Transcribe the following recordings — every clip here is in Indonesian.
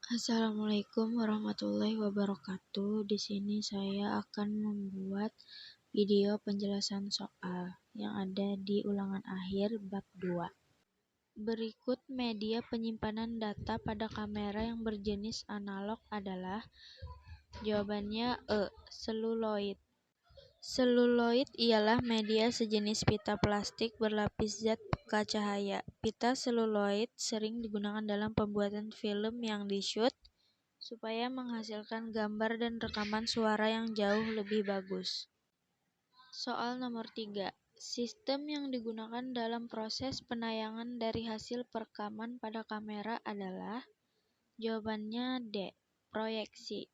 Assalamualaikum warahmatullahi wabarakatuh. Di sini saya akan membuat video penjelasan soal yang ada di ulangan akhir bab 2. Berikut media penyimpanan data pada kamera yang berjenis analog adalah. Jawabannya E. Seluloid. Seluloid ialah media sejenis pita plastik berlapis zat pekat cahaya. Pita seluloid sering digunakan dalam pembuatan film yang di-shoot supaya menghasilkan gambar dan rekaman suara yang jauh lebih bagus. Soal nomor 3. Sistem yang digunakan dalam proses penayangan dari hasil perekaman pada kamera adalah. Jawabannya D. Proyeksi.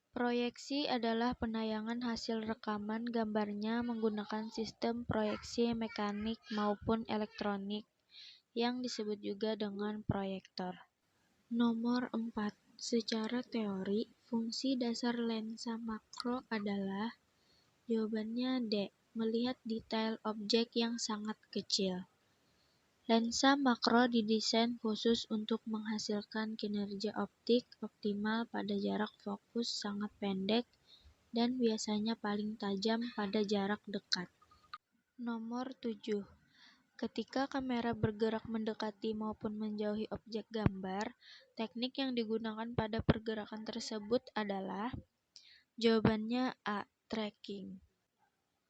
Proyeksi adalah penayangan hasil rekaman gambarnya menggunakan sistem proyeksi mekanik maupun elektronik yang disebut juga dengan proyektor. Nomor 4. Secara teori, fungsi dasar lensa makro adalah. Jawabannya D. Melihat detail objek yang sangat kecil. Lensa makro didesain khusus untuk menghasilkan kinerja optik optimal pada jarak fokus sangat pendek dan biasanya paling tajam pada jarak dekat. Nomor 7. Ketika kamera bergerak mendekati maupun menjauhi objek gambar, teknik yang digunakan pada pergerakan tersebut adalah. Jawabannya A. Tracking.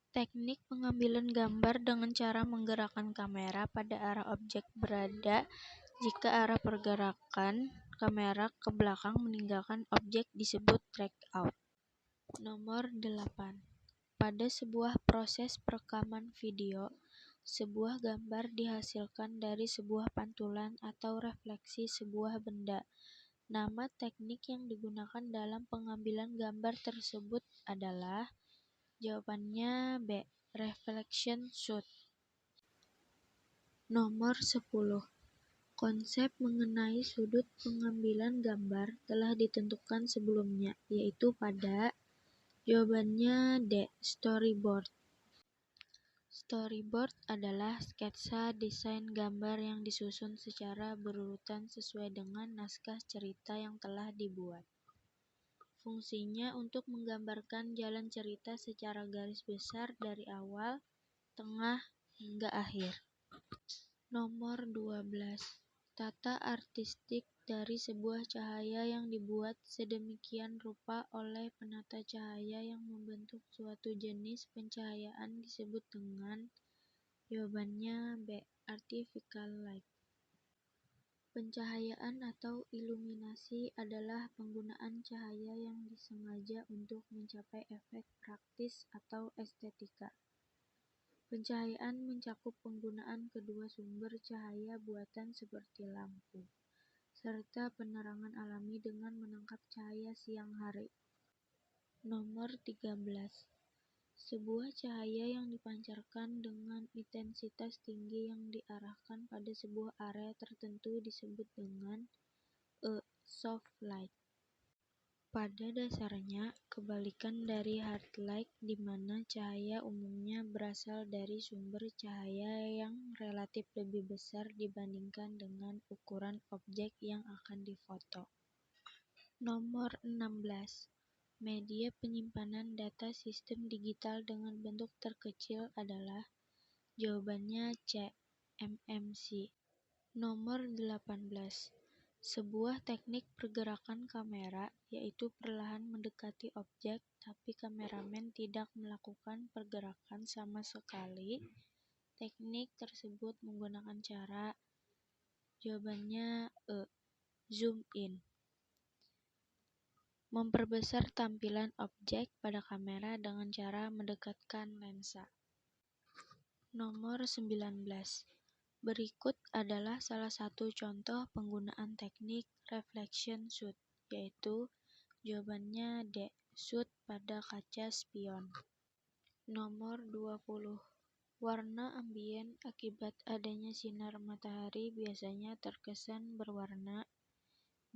Teknik pengambilan gambar dengan cara menggerakkan kamera pada arah objek berada jika arah pergerakan kamera ke belakang meninggalkan objek disebut track out. Nomor 8. Pada sebuah proses perekaman video, sebuah gambar dihasilkan dari sebuah pantulan atau refleksi sebuah benda. Nama teknik yang digunakan dalam pengambilan gambar tersebut adalah. Jawabannya B. Reflection shoot. Nomor 10. Konsep mengenai sudut pengambilan gambar telah ditentukan sebelumnya, yaitu pada. Jawabannya D. Storyboard. Storyboard adalah sketsa desain gambar yang disusun secara berurutan sesuai dengan naskah cerita yang telah dibuat. Fungsinya untuk menggambarkan jalan cerita secara garis besar dari awal, tengah, hingga akhir. Nomor 12. Tata artistik dari sebuah cahaya yang dibuat sedemikian rupa oleh penata cahaya yang membentuk suatu jenis pencahayaan disebut dengan. Jawabannya B. Artificial light. Pencahayaan atau iluminasi adalah penggunaan cahaya yang disengaja untuk mencapai efek praktis atau estetika. Pencahayaan mencakup penggunaan kedua sumber cahaya buatan seperti lampu, serta penerangan alami dengan menangkap cahaya siang hari. Nomor 13. Sebuah cahaya yang dipancarkan dengan intensitas tinggi yang diarahkan pada sebuah area tertentu disebut dengan. E. Soft light. Pada dasarnya, kebalikan dari hard light di mana cahaya umumnya berasal dari sumber cahaya yang relatif lebih besar dibandingkan dengan ukuran objek yang akan difoto. Nomor 16. Media penyimpanan data sistem digital dengan bentuk terkecil adalah. Jawabannya C. MMC. Nomor 18. Sebuah teknik pergerakan kamera, yaitu perlahan mendekati objek tapi kameramen tidak melakukan pergerakan sama sekali. Teknik tersebut menggunakan cara. Jawabannya E. Zoom in. Memperbesar tampilan objek pada kamera dengan cara mendekatkan lensa. Nomor 19. Berikut adalah salah satu contoh penggunaan teknik reflection shoot, yaitu. Jawabannya D. Shoot pada kaca spion. Nomor 20. Warna ambien akibat adanya sinar matahari biasanya terkesan berwarna.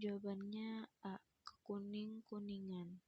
Jawabannya A. Kekuning-kuningan.